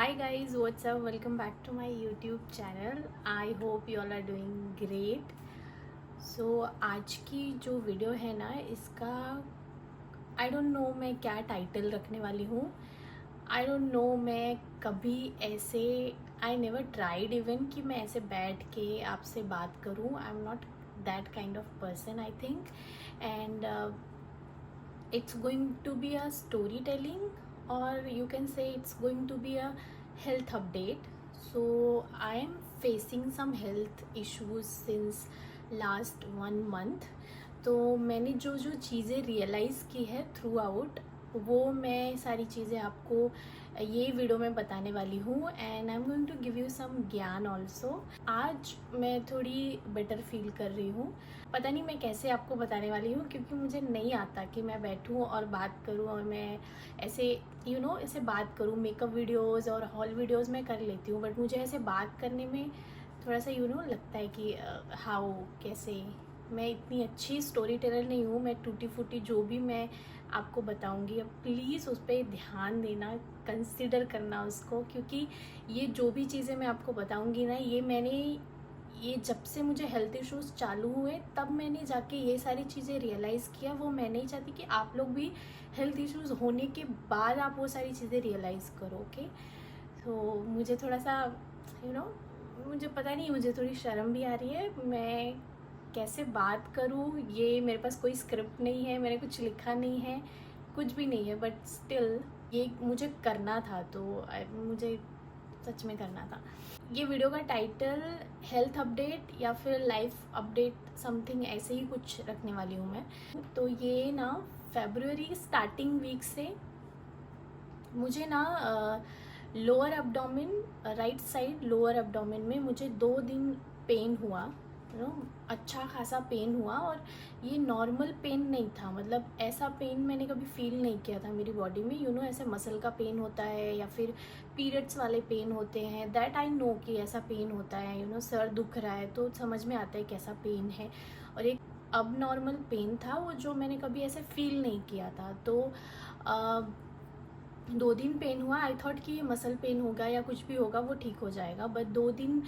Hi guys, what's up? Welcome back to my YouTube channel. I hope you all are doing great. So आज की जो video है ना, इसका आई don't no मैं क्या टाइटल रखने वाली हूँ. आई डोंट नो मैं कभी ऐसे आई नेवर ट्राइड इवन कि मैं ऐसे बैठ के आपसे बात करूँ. I am not that kind of person I think. And it's going to be a storytelling, or you can say it's going to be a health update. So I am facing some health issues since last 1 month. तो मैंने जो जो चीज़ें realise की है through out, वो मैं सारी चीज़ें आपको ये वीडियो में बताने वाली हूँ. And I am going to give you some gyan also. आज मैं थोड़ी बेटर फील कर रही हूँ. पता नहीं मैं कैसे आपको बताने वाली हूँ, क्योंकि मुझे नहीं आता कि मैं बैठूँ और बात करूँ और मैं ऐसे ऐसे बात करूँ. मेकअप वीडियोस और हॉल वीडियोस मैं कर लेती हूँ, बट मुझे ऐसे बात करने में थोड़ा सा लगता है कि हाउ कैसे. मैं इतनी अच्छी स्टोरी टेलर नहीं हूँ. मैं टूटी फूटी जो भी मैं आपको बताऊँगी, अब प्लीज़ उस पर ध्यान देना, कंसिडर करना उसको, क्योंकि ये जो भी चीज़ें मैं आपको बताऊँगी ना, ये जब से मुझे हेल्थ इश्यूज़ चालू हुए तब मैंने जाके ये सारी चीज़ें रियलाइज़ किया. वो मैं नहीं चाहती कि आप लोग भी हेल्थ इश्यूज़ होने के बाद आप वो सारी चीज़ें रियलाइज़ करो. ओके, तो मुझे थोड़ा सा मुझे पता नहीं, मुझे थोड़ी शर्म भी आ रही है. मैं कैसे बात करूँ, ये मेरे पास कोई स्क्रिप्ट नहीं है, मैंने कुछ लिखा नहीं है, कुछ भी नहीं है, बट स्टिल ये मुझे करना था. तो मुझे सच में करना था. ये वीडियो का टाइटल हेल्थ अपडेट या फिर लाइफ अपडेट समथिंग ऐसे ही कुछ रखने वाली हूँ मैं. तो ये ना फरवरी स्टार्टिंग वीक से मुझे ना lower abdomen, right side lower abdomen में मुझे 2 दिन पेन हुआ. अच्छा खासा पेन हुआ. और ये नॉर्मल पेन नहीं था, मतलब ऐसा पेन मैंने कभी फील नहीं किया था मेरी बॉडी में. ऐसे मसल का पेन होता है या फिर पीरियड्स वाले पेन होते हैं, दैट आई नो कि ऐसा पेन होता है. सर दुख रहा है तो समझ में आता है कैसा पेन है. और एक अब नॉर्मल पेन था वो, जो मैंने कभी ऐसे फील नहीं किया था. तो 2 दिन पेन हुआ. आई थॉट कि ये मसल पेन होगा या कुछ भी होगा, वो ठीक हो जाएगा. बट 2 दिन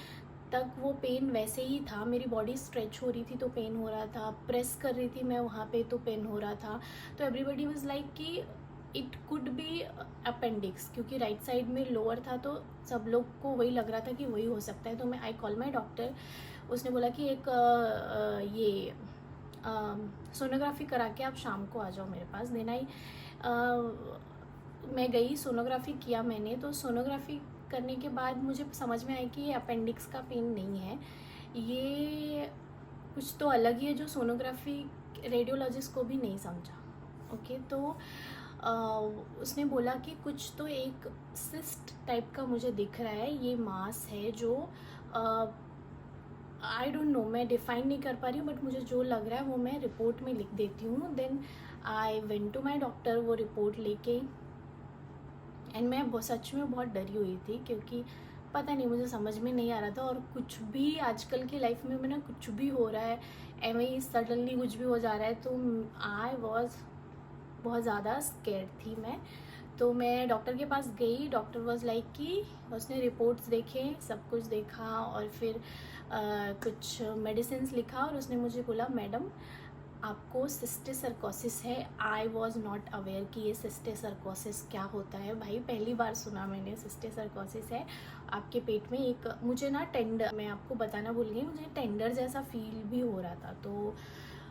तक वो पेन वैसे ही था. मेरी बॉडी स्ट्रेच हो रही थी तो पेन हो रहा था, प्रेस कर रही थी मैं वहाँ पे तो पेन हो रहा था. तो एवरीबडी वाज लाइक कि इट कुड बी अपेंडिक्स, क्योंकि राइट साइड में लोअर था तो सब लोग को वही लग रहा था कि वही हो सकता है. तो मैं आई कॉल माई डॉक्टर. उसने बोला कि एक ये सोनोग्राफी करा के आप शाम को आ जाओ मेरे पास. देन आई मैं गई, सोनोग्राफी किया मैंने. तो सोनोग्राफी करने के बाद मुझे समझ में आया कि ये अपेंडिक्स का पेन नहीं है, ये कुछ तो अलग ही है, जो सोनोग्राफी रेडियोलॉजिस्ट को भी नहीं समझा. ओके, तो उसने बोला कि कुछ तो एक सिस्ट टाइप का मुझे दिख रहा है, ये मास है जो आई डोंट नो, मैं डिफाइन नहीं कर पा रही हूँ, बट मुझे जो लग रहा है वो मैं रिपोर्ट में लिख देती हूँ. Then I went to my doctor वो रिपोर्ट लेके. एंड मैं सच में बहुत डरी हुई थी, क्योंकि पता नहीं, मुझे समझ में नहीं आ रहा था. और कुछ भी आजकल की लाइफ में ना कुछ भी हो रहा है, एवं ही सडनली कुछ भी हो जा रहा है. तो आई वॉज बहुत ज़्यादा स्केर्ड थी मैं. तो मैं डॉक्टर के पास गई. डॉक्टर वॉज लाइक कि उसने रिपोर्ट्स देखे, सब कुछ देखा, और फिर कुछ मेडिसिन लिखा, और उसने मुझे बोला मैडम आपको सिस्टिसर्कोसिस है. आई वॉज नॉट अवेयर कि ये सिस्टिसर्कोसिस क्या होता है. भाई पहली बार सुना मैंने, सिस्टिसर्कोसिस है आपके पेट में एक. मुझे ना टेंडर, मैं आपको बताना भूल गई, मुझे टेंडर जैसा फील भी हो रहा था. तो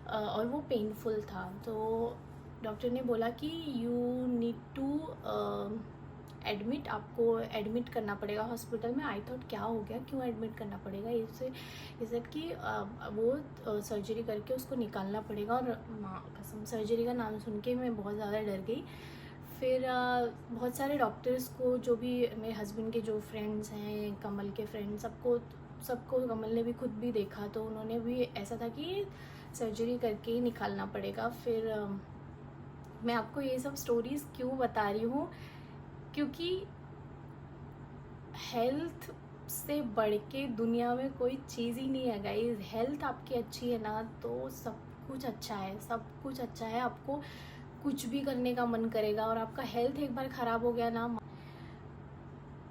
और वो पेनफुल था. तो डॉक्टर ने बोला कि यू नीड टू एडमिट, आपको एडमिट करना पड़ेगा हॉस्पिटल में. आई थॉट क्या हो गया, क्यों एडमिट करना पड़ेगा. इसे कि वो सर्जरी करके उसको निकालना पड़ेगा. और माँ कसम, सर्जरी का नाम सुन के मैं बहुत ज़्यादा डर गई. फिर बहुत सारे डॉक्टर्स को, जो भी मेरे हस्बैंड के जो फ्रेंड्स हैं, कमल के फ्रेंड्स, सबको कमल ने भी खुद भी देखा, तो उन्होंने भी ऐसा था कि सर्जरी करके ही निकालना पड़ेगा. फिर मैं आपको ये सब स्टोरीज़ क्यों बता रही हूँ, क्योंकि हेल्थ से बढ़ के दुनिया में कोई चीज़ ही नहीं है गाइस. हेल्थ आपकी अच्छी है ना तो सब कुछ अच्छा है, सब कुछ अच्छा है. आपको कुछ भी करने का मन करेगा. और आपका हेल्थ एक बार ख़राब हो गया ना,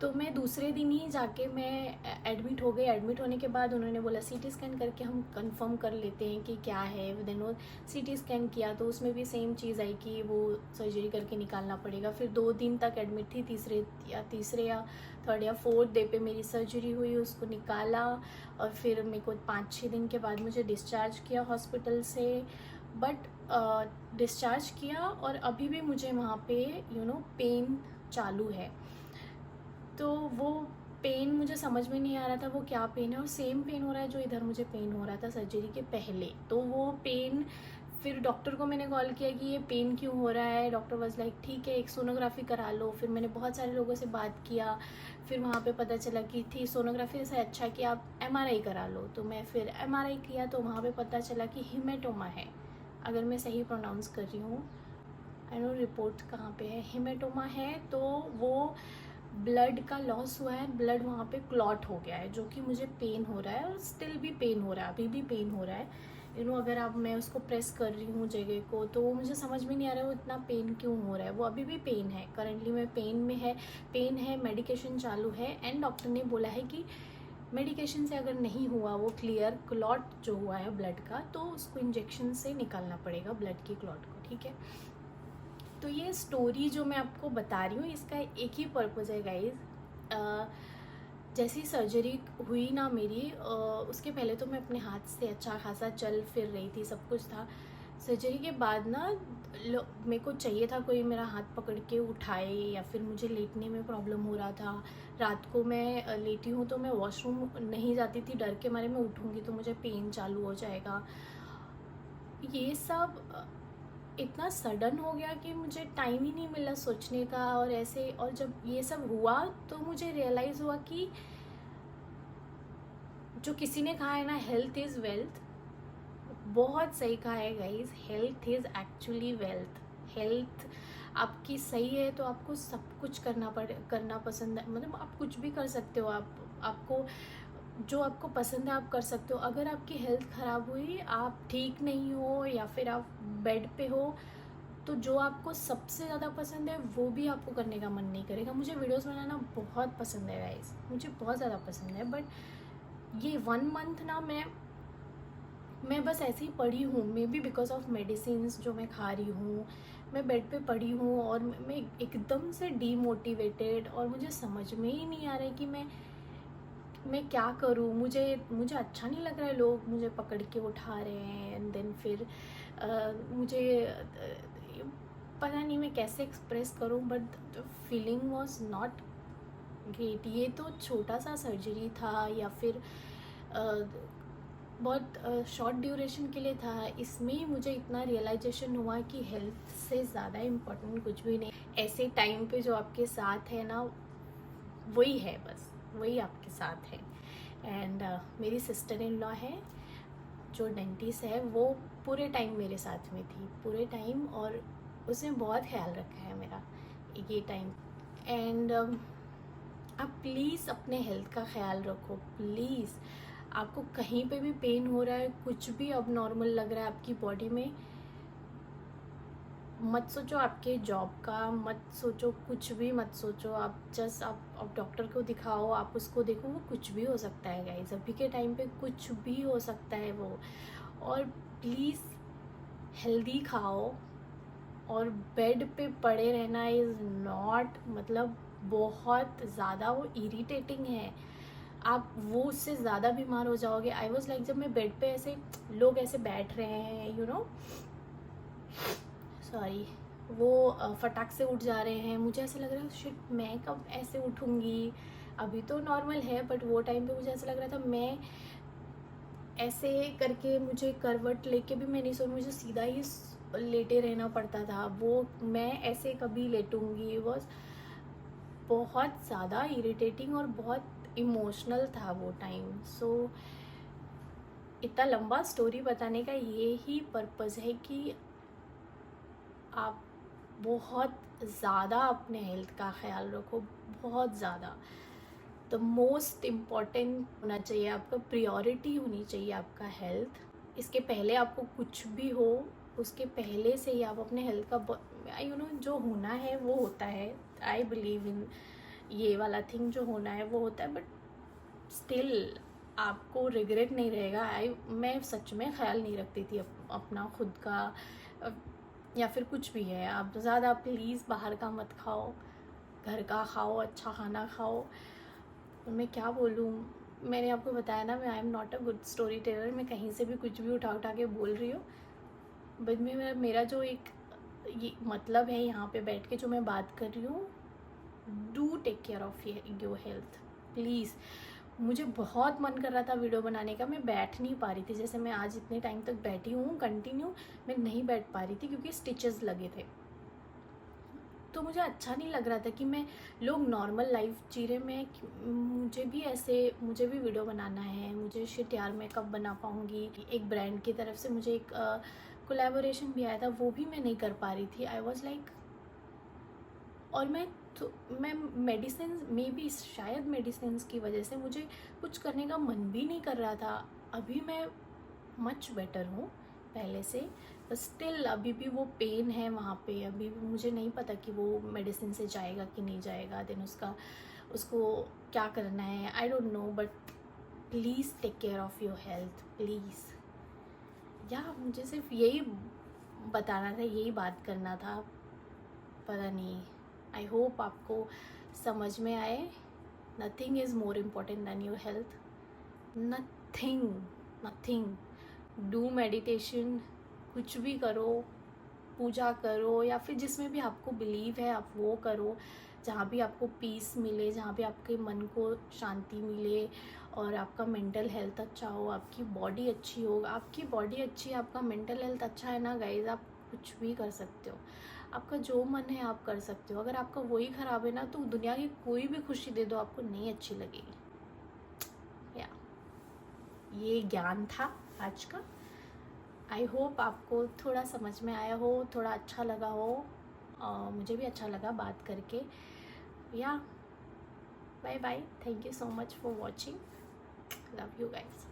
तो मैं दूसरे दिन ही जाके मैं एडमिट हो गई। एडमिट होने के बाद उन्होंने बोला सीटी स्कैन करके हम कंफर्म कर लेते हैं कि क्या है। देन वो सीटी स्कैन किया तो उसमें भी सेम चीज़ आई कि वो सर्जरी करके निकालना पड़ेगा। फिर 2 दिन तक एडमिट थी। तीसरे या थर्ड या फोर्थ डे पे मेरी सर्जरी हुई, उसको निकाला और फिर मेरे को 5-6 दिन के बाद मुझे डिस्चार्ज किया हॉस्पिटल से। बट डिस्चार्ज किया और अभी भी मुझे वहाँ पे पेन चालू है। तो वो पेन मुझे समझ में नहीं आ रहा था वो क्या पेन है, और सेम पेन हो रहा है जो इधर मुझे पेन हो रहा था सर्जरी के पहले। तो वो पेन, फिर डॉक्टर को मैंने कॉल किया कि ये पेन क्यों हो रहा है। डॉक्टर वाज लाइक ठीक है, एक सोनोग्राफी करा लो। फिर मैंने बहुत सारे लोगों से बात किया, फिर वहाँ पे पता चला कि थी सोनोग्राफी से अच्छा कि आप एमआरआई करा लो। तो मैं फिर एमआरआई किया तो वहाँ पे पता चला कि हेमेटोमा है, अगर मैं सही प्रोनाउंस कर रही हूँ। आई नो रिपोर्ट कहाँ पे है, हेमेटोमा है। तो वो ब्लड का लॉस हुआ है, ब्लड वहाँ पे क्लॉट हो गया है, जो कि मुझे पेन हो रहा है और स्टिल भी पेन हो रहा है, अभी भी पेन हो रहा है। अगर आप मैं उसको प्रेस कर रही हूँ जगह को तो वो मुझे समझ में नहीं आ रहा है वो इतना पेन क्यों हो रहा है। वो अभी भी पेन है, करंटली मैं पेन है, मेडिकेशन चालू है। एंड डॉक्टर ने बोला है कि मेडिकेशन से अगर नहीं हुआ वो क्लियर, क्लॉट जो हुआ है ब्लड का, तो उसको इंजेक्शन से निकालना पड़ेगा ब्लड की क्लॉट को, ठीक है। तो ये स्टोरी जो मैं आपको बता रही हूँ इसका एक ही पर्पज़ है गाइज। जैसी सर्जरी हुई ना मेरी, उसके पहले तो मैं अपने हाथ से अच्छा खासा चल फिर रही थी, सब कुछ था। सर्जरी के बाद ना मेरे को चाहिए था कोई मेरा हाथ पकड़ के उठाए, या फिर मुझे लेटने में प्रॉब्लम हो रहा था। रात को मैं लेटी हूँ तो मैं वॉशरूम नहीं जाती थी, डर के मारे मैं उठूँगी तो मुझे पेन चालू हो जाएगा। ये सब इतना सडन हो गया कि मुझे टाइम ही नहीं मिला सोचने का और ऐसे। और जब ये सब हुआ तो मुझे रियलाइज़ हुआ कि जो किसी ने कहा है ना, हेल्थ इज़ वेल्थ, बहुत सही कहा है guys. Health is actually wealth. Health आपकी सही है तो आपको सब कुछ करना पसंद है, मतलब आप कुछ भी कर सकते हो। आपको जो आपको पसंद है आप कर सकते हो। अगर आपकी हेल्थ ख़राब हुई, आप ठीक नहीं हो या फिर आप बेड पे हो, तो जो आपको सबसे ज़्यादा पसंद है वो भी आपको करने का मन नहीं करेगा। मुझे वीडियोस बनाना बहुत पसंद है गाइस, मुझे बहुत ज़्यादा पसंद है। बट ये 1 मंथ ना मैं बस ऐसे ही पड़ी हूँ, may be because of medicine जो मैं खा रही हूँ। मैं बेड पे पड़ी हूँ और मैं एकदम से डीमोटिवेटेड, और मुझे समझ में ही नहीं आ रहा है कि मैं क्या करूँ। मुझे अच्छा नहीं लग रहा है, लोग मुझे पकड़ के उठा रहे हैं एंड देन फिर मुझे पता नहीं मैं कैसे एक्सप्रेस करूँ, but the feeling was not great. ये तो छोटा सा सर्जरी था या फिर बहुत शॉर्ट ड्यूरेशन के लिए था। इसमें ही मुझे इतना रियलाइजेशन हुआ कि हेल्थ से ज़्यादा इम्पोर्टेंट कुछ भी नहीं। ऐसे टाइम पे जो आपके साथ है ना, वही है, बस वही आपके साथ है। एंड मेरी सिस्टर इन लॉ है जो डेंटिस्ट है, वो पूरे टाइम मेरे साथ में थी, पूरे टाइम, और उसने बहुत ख्याल रखा है मेरा ये टाइम। एंड आप प्लीज़ अपने हेल्थ का ख्याल रखो प्लीज़। आपको कहीं पे भी पेन हो रहा है, कुछ भी अब नॉर्मल लग रहा है आपकी बॉडी में, मत सोचो आपके जॉब का, मत सोचो, कुछ भी मत सोचो। आप जस्ट आप डॉक्टर को दिखाओ, आप उसको देखो, वो कुछ भी हो सकता है गाइस, अभी के टाइम पे कुछ भी हो सकता है वो। और प्लीज़ हेल्दी खाओ, और बेड पे पड़े रहना इज़ नॉट, मतलब बहुत ज़्यादा वो इरिटेटिंग है। आप वो उससे ज़्यादा बीमार हो जाओगे। आई वॉज लाइक, जब मैं बेड पे ऐसे लोग ऐसे बैठ रहे हैं सॉरी, वो फटाक से उठ जा रहे हैं, मुझे ऐसा लग रहा है शिट मैं कब ऐसे उठूँगी। अभी तो नॉर्मल है बट वो टाइम पे मुझे ऐसा लग रहा था मैं ऐसे करके, मुझे करवट लेके भी मैं नहीं सो, मुझे सीधा ही लेटे रहना पड़ता था। वो मैं ऐसे कभी लेटूँगी, बस बहुत ज़्यादा इरिटेटिंग और बहुत इमोशनल था वो टाइम। सो इतना लंबा स्टोरी बताने का ये ही पर्पज़ है कि आप बहुत ज़्यादा अपने हेल्थ का ख्याल रखो, बहुत ज़्यादा। द मोस्ट इम्पॉर्टेंट होना चाहिए आपका, प्रायोरिटी होनी चाहिए आपका हेल्थ। इसके पहले आपको कुछ भी हो, उसके पहले से ही आप अपने हेल्थ का जो होना है वो होता है। आई बिलीव इन ये वाला थिंग जो होना है वो होता है, बट स्टिल आपको रिग्रेट नहीं रहेगा। मैं सच में ख्याल नहीं रखती थी अपना खुद का, या फिर कुछ भी है। आप ज़्यादा प्लीज़ बाहर का मत खाओ, घर का खाओ, अच्छा खाना खाओ। और मैं क्या बोलूँ, मैंने आपको बताया ना, मैं I am not a good story teller. मैं कहीं से भी कुछ भी उठा उठा के बोल रही हूँ, बट मेरा जो एक ये मतलब है यहाँ पे बैठ के जो मैं बात कर रही हूँ, do take care of your health please. मुझे बहुत मन कर रहा था वीडियो बनाने का, मैं बैठ नहीं पा रही थी। जैसे मैं आज इतने टाइम तक बैठी हूँ कंटिन्यू, मैं नहीं बैठ पा रही थी क्योंकि स्टिचेस लगे थे। तो मुझे अच्छा नहीं लग रहा था कि मैं, लोग नॉर्मल लाइफ जी रहे, मुझे भी वीडियो बनाना है। मुझे शिट यार, मैं कब बना पाऊँगी। एक ब्रांड की तरफ से मुझे एक कोलैबोरेशन भी आया था, वो भी मैं नहीं कर पा रही थी। आई वॉज लाइक, और मैं मेडिसिन में भी, शायद मेडिसिन की वजह से मुझे कुछ करने का मन भी नहीं कर रहा था। अभी मैं मच बेटर हूँ पहले से, बट स्टिल अभी भी वो पेन है वहाँ पे। अभी भी मुझे नहीं पता कि वो मेडिसिन से जाएगा कि नहीं जाएगा, देन उसको क्या करना है, I don't know. But please take care of your health please. या मुझे सिर्फ यही बताना था, यही बात करना था। पता नहीं, आई होप आपको समझ में आए। Nothing is more important than your health, nothing. Do meditation, कुछ भी करो, पूजा करो, या फिर जिसमें भी आपको बिलीव है आप वो करो। जहाँ भी आपको पीस मिले, जहाँ भी आपके मन को शांति मिले, और आपका मेंटल हेल्थ अच्छा हो, आपकी बॉडी अच्छी हो। आपकी बॉडी अच्छी है, आपका मेंटल हेल्थ अच्छा है ना गाइज, आप कुछ भी कर सकते हो। आपका जो मन है आप कर सकते हो। अगर आपका वही ख़राब है ना, तो दुनिया की कोई भी खुशी दे दो आपको नहीं अच्छी लगेगी। या ये ज्ञान था आज का। आई होप आपको थोड़ा समझ में आया हो, थोड़ा अच्छा लगा हो। मुझे भी अच्छा लगा बात करके। या bye bye, thank you so much for watching, love you guys.